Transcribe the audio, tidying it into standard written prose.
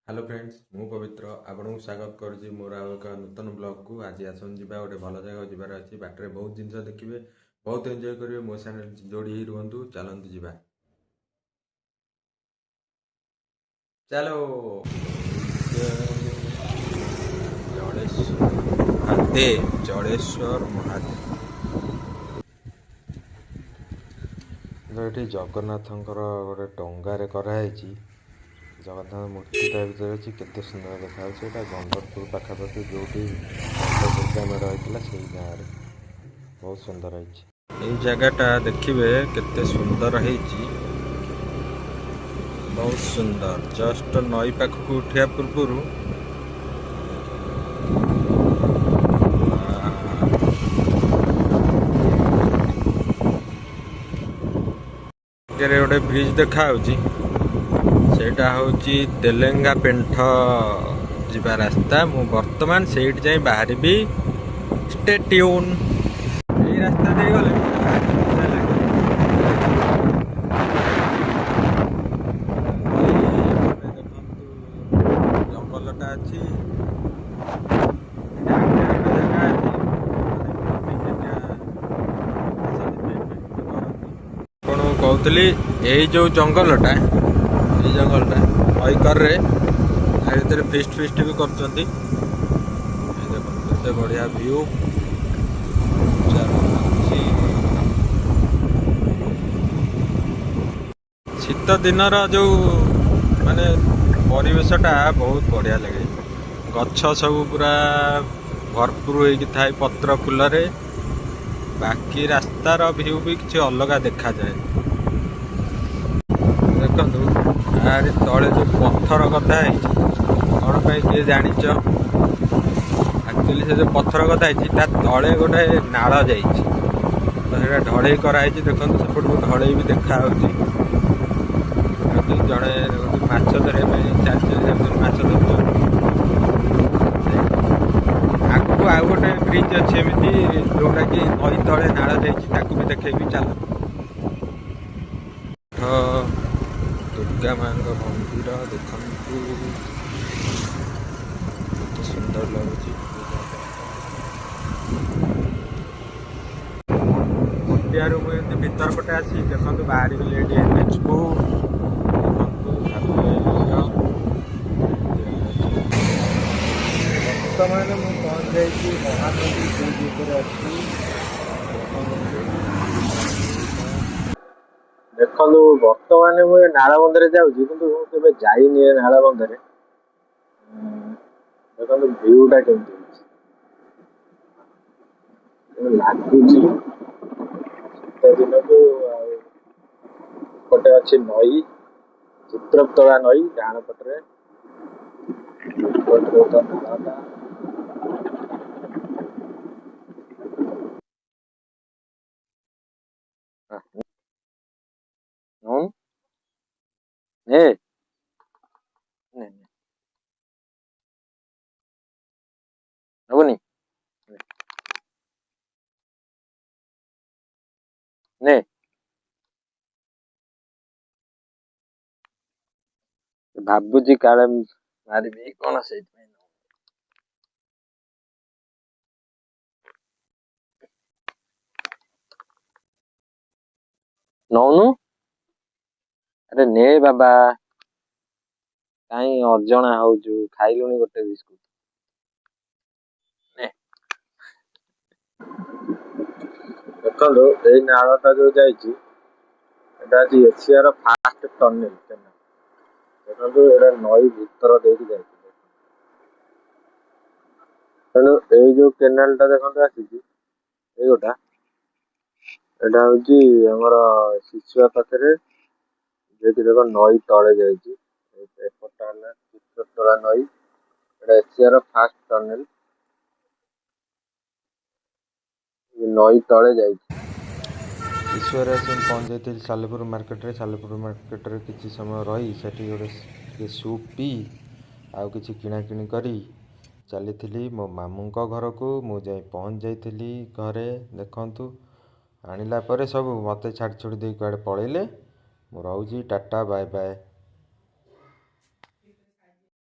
Hello friends मु पवित्र आपन को स्वागत करुँच मोर आउ एक नूतन ब्लॉग को। आज आसन जा गोटे भल जगह जबार अच्छी बाटर बहुत जिन देखिए बहुत एंजॉय करेंगे। मो चैनल जोड़ी रुहतु चलतु जा चलो जड़ेश्वर महादेव ये जगन्नाथ गोटे डंगारे कराई जगन्नाथ मूर्ति ता भर अच्छी केते सुंदर देखा गंधरपुर पाखापाखि जो मेढ़ होता से गाँव में बहुत सुंदर है। जगहटा देखिए केते सुंदर है, बहुत सुंदर। जस्ट नई पाखक उठा पूर्व गोटे ब्रिज देखा सेटा हूँ तेलेंगा पेंठ जीवा रास्ता। मु बर्तमान से बाहर भी स्टे ट्यून यही रास्ता दे गले जंगलटा अच्छी कहती यही जो जंगलटा नईकर भीतर फिस्ट फिस्ट भी कर बढ़िया व्यू शीत दिन जो माने परिवेशटा बहुत बढ़िया लगे। गछ सब पूरा भरपूर होगी थाए पत्र फूल रे। बाकी रास्तार व्यू भी किसी अलग देखा जाए। देखु यार तले जो पत्थर कथा कौन पर किए जान एक्चुअली से जो पत्थर कथा तले गोटे नाल जा ढड़े कराई। देखो सेपट को ढड़े भी देखा जड़े माछ धरे माछ धर आगू आउ गोटे ब्रिज अच्छे एमती जोटा कि नई तले नाल जा भी देखेबी चल। दुर्गा माँ मंदिर देखु सुंदर लगुच। इंडिया मुझे भीतर पटे आसी देखो बाहरी गले एनएच को बर्तमान मुझे पहुँच जाइए महानदी ब्रिज अच्छी। देखो बर्तमान मुझे नालबंधे जाऊँगी कि जाइनी नालबंधे। देखो भ्यूटा केमती लगुच शीत दिन को पटे अच्छी नई चित्रतला नई डाण पटे हबनी ने भाବୁची काले मारिबी कौन से नौनु। अरे ने बाबा कहीं अजणा हो खाइलुनी गोटे बिस्कुट देखो यही नालटा जो जाइए एशियार फास्ट टनेल केनाल। देखो ये नई भीतर देखिए तेणु जो केनालटा देखो आसी गोटा एटा हूँ शिशुआ पाखे देखिए देख नई तले जापटा चित्रतला नई एशियार फास्ट टनेल नई तले जा ईश्वर पहुँच जाती सालेपुर मार्केट रे किसी समय रही सेठी गोटे सूप पी आउ किसी किणाकिणी करी चली मो मामू घर को मु जाई पहुँच जाइली घरे। देखु आनिला परे सब मत छाड़ छुड़ी दे कड़े पलैले। मु रोची टाटा बाय बाय।